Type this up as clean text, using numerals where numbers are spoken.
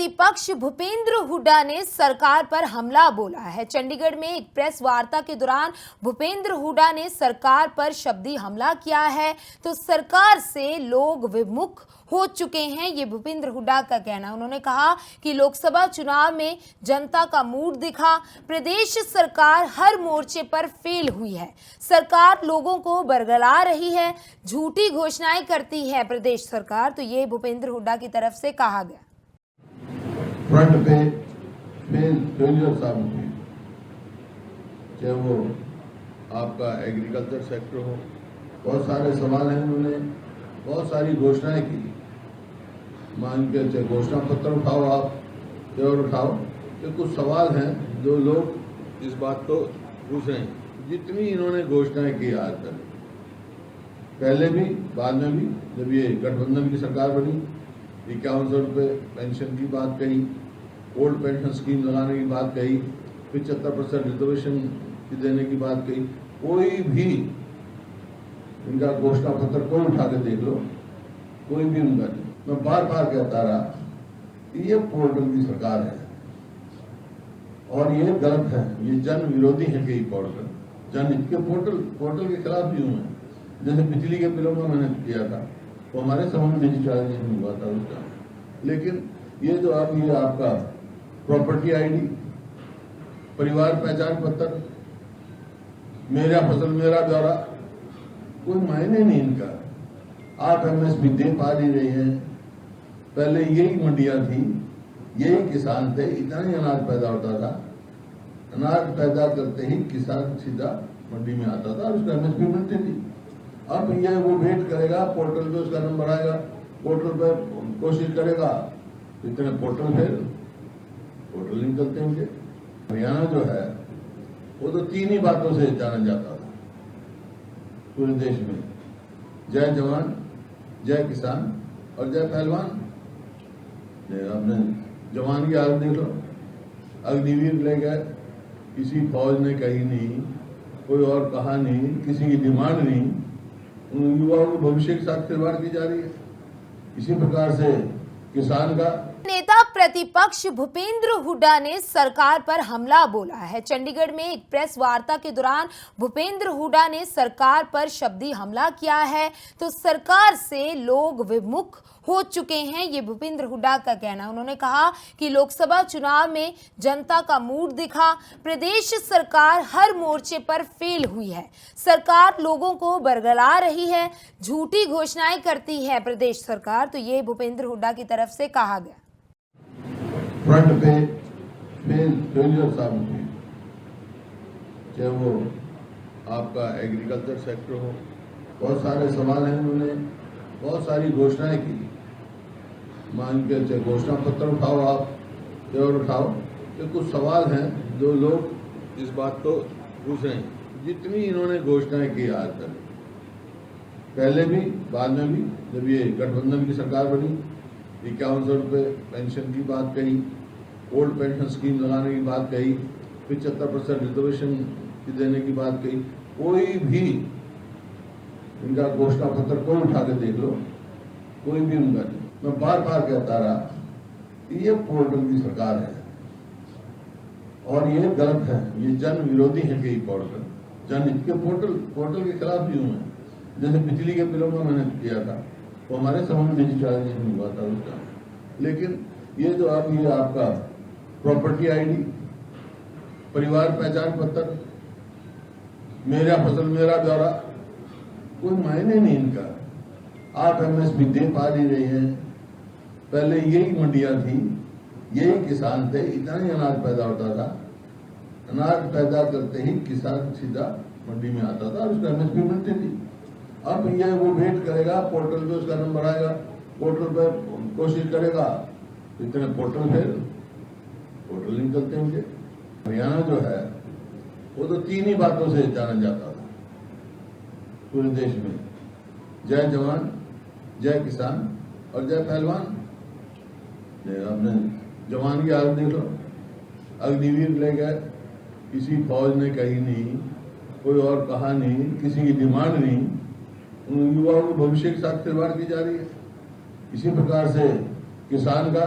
प्रतिपक्ष भूपेंद्र हुड्डा ने सरकार पर हमला बोला है। चंडीगढ़ में एक प्रेस वार्ता के दौरान भूपेंद्र हुड्डा ने सरकार पर शब्दी हमला किया है। तो सरकार से लोग विमुख हो चुके हैं, ये भूपेंद्र हुड्डा का कहना। उन्होंने कहा कि लोकसभा चुनाव में जनता का मूड दिखा, प्रदेश सरकार हर मोर्चे पर फेल हुई है। सरकार लोगों को बरगला रही है, झूठी घोषणाएं करती है प्रदेश सरकार। तो ये भूपेंद्र हुड्डा की तरफ से कहा गया। फ्रंट पे फेलियर साबित हुई, चाहे वो आपका एग्रीकल्चर सेक्टर हो। बहुत सारे सवाल हैं, उन्होंने बहुत सारी घोषणाएं की। मान के चाहे घोषणा पत्र उठाओ, आप और उठाओ, तो कुछ सवाल हैं जो लोग इस बात को पूछ रहे हैं। जितनी इन्होंने घोषणाएं की आज तक, पहले भी बाद में भी, जब ये गठबंधन की सरकार बनी, 5100 रुपये पेंशन की बात कही, ओल्ड पेंशन स्कीम लगाने की बात कही, 75% रिजर्वेशन की देने की बात कही। कोई भी इनका घोषणा पत्र कोई उठा के देख लो, कोई भी उनका नहीं। मैं बार बार कहता रहा कि ये पोर्टल की सरकार है और ये गलत है, ये जन विरोधी है। कई पोर्टल जनहित के पोर्टल के खिलाफ भी हूँ। जैसे बिजली के बिलों में मैंने किया था, तो हमारे समय में डिजिटलाइजेशन हुआ था उसका। लेकिन ये जो अब ये आपका प्रॉपर्टी आईडी, परिवार पहचान पत्र, मेरा फसल मेरा ब्यौरा, कोई मायने नहीं इनका। आप एमएसपी दे पा नहीं रहे हैं। पहले यही मंडियां थी, यही किसान थे, इतना ही अनाज पैदा होता था। अनाज पैदा करते ही किसान सीधा मंडी में आता था और उसको एमएसपी मिलती थी। अब ये वो वेट करेगा, पोर्टल पे उसका नंबर आएगा, पोर्टल पे कोशिश करेगा, इतने पोर्टल नहीं चलते उनके। हरियाणा जो है वो तो 3 ही बातों से जाना जाता था पूरे देश में: जय जवान, जय किसान और जय पहलवान। आपने जवान की हालत देख लो, अग्निवीर ले गए, किसी फौज ने कही नहीं, कोई और कहा नहीं, किसी की डिमांड नहीं, उन युवाओं के भविष्य के साथ खिलवाड़ की जा रही है। इसी प्रकार से किसान का नेता प्रतिपक्ष भूपेंद्र हुड्डा ने सरकार पर हमला बोला है। चंडीगढ़ में एक प्रेस वार्ता के दौरान भूपेंद्र हुड्डा ने सरकार पर शब्दी हमला किया है। तो सरकार से लोग विमुख हो चुके हैं, ये भूपेंद्र हुड्डा का कहना। उन्होंने कहा कि लोकसभा चुनाव में जनता का मूड दिखा, प्रदेश सरकार हर मोर्चे पर फेल हुई है। सरकार लोगों को बरगला रही है, झूठी घोषणाएं करती है प्रदेश सरकार। तो ये भूपेंद्र हुड्डा की तरफ से कहा गया। फ्रंट पे फेलियर साबित हुई, चाहे वो आपका एग्रीकल्चर सेक्टर हो। बहुत सारे सवाल हैं, उन्होंने बहुत सारी घोषणाएं की। मान के चाहे घोषणा पत्र उठाओ, आप और उठाओ, तो कुछ सवाल हैं जो लोग इस बात को पूछ रहे हैं। जितनी इन्होंने घोषणाएं की आज तक, पहले भी बाद में भी, जब ये गठबंधन की सरकार बनी, 5100 रुपये पेंशन की बात कही, ओल्ड पेंशन स्कीम लगाने की बात कही, 75% रिजर्वेशन की देने की बात कही। कोई भी इनका घोषणा पत्र कोई उठा के देख लो, कोई भी उनका नहीं। मैं बार बार कहता रहा कि ये पोर्टल की सरकार है और ये गलत है, ये जन विरोधी है। कई पोर्टल जनहित के पोर्टल के खिलाफ भी हूँ। जैसे बिजली के बिलों में मैंने किया था, तो हमारे समय में डिजिटलाइजेशन हुआ था उसका। लेकिन ये जो अब ये आपका प्रॉपर्टी आईडी, परिवार पहचान पत्र, मेरा फसल मेरा ब्यौरा, कोई मायने नहीं इनका। आप एमएसपी दे पा नहीं रहे हैं। पहले यही मंडियां थी, यही किसान थे, इतना ही अनाज पैदा होता था। अनाज पैदा करते ही किसान सीधा मंडी में आता था और उसको एमएसपी मिलती थी। अब ये वो वेट करेगा, पोर्टल पे उसका नंबर आएगा, पोर्टल पे कोशिश करेगा, इतने पोर्टल नहीं चलते उनके। हरियाणा जो है वो तो 3 ही बातों से जाना जाता था पूरे देश में: जय जवान, जय किसान और जय पहलवान। आपने जवान की हालत देख लो, अग्निवीर ले गए, किसी फौज ने कही नहीं, कोई और कहा नहीं, किसी की डिमांड नहीं, उन युवाओं के भविष्य के साथ खिलवाड़ की जा रही है। इसी प्रकार से किसान का